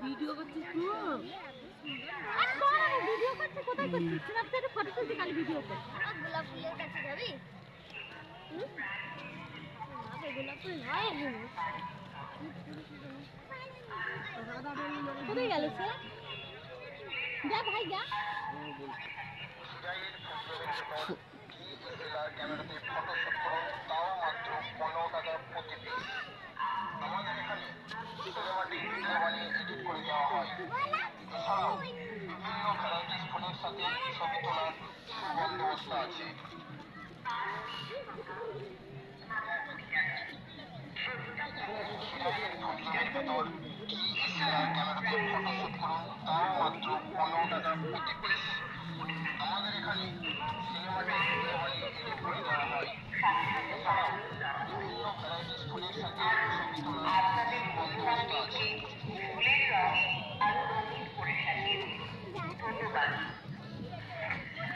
Video করছিস তুই? আর কর ভিডিও করছিস কোথায় করছিস? স্ন্যাপচ্যাটে ফটো তুলছি খালি ভিডিও কর। গোলাপ ফুলের কাছে যাবি? গোলাপ ফুল নয় কোথায় গেল সে? যা ভাই যা। ক্যামেরাতে ফটোশুট করুন, তাও মাত্র 15 টাকা প্রতি পিস। আমাদের এখানে সিনেমাটিক ভিডিও বানিয়ে এডিট করে দেওয়া হয়। এছাড়াও বিভিন্ন ভ্যারাইটিস ফুডের সাথে ছবি তোলার সুবন্দোবস্ত আছে। ভেতর ডিএসএলআর ক্যামেরাতে ফটোশুট করুন, তাও মাত্র 15 টাকা প্রতি পিস। আমাদের এখানে সিনেমাটিক ভিডিও বানিয়ে এডিট করে দেওয়া হয়। এছাড়াও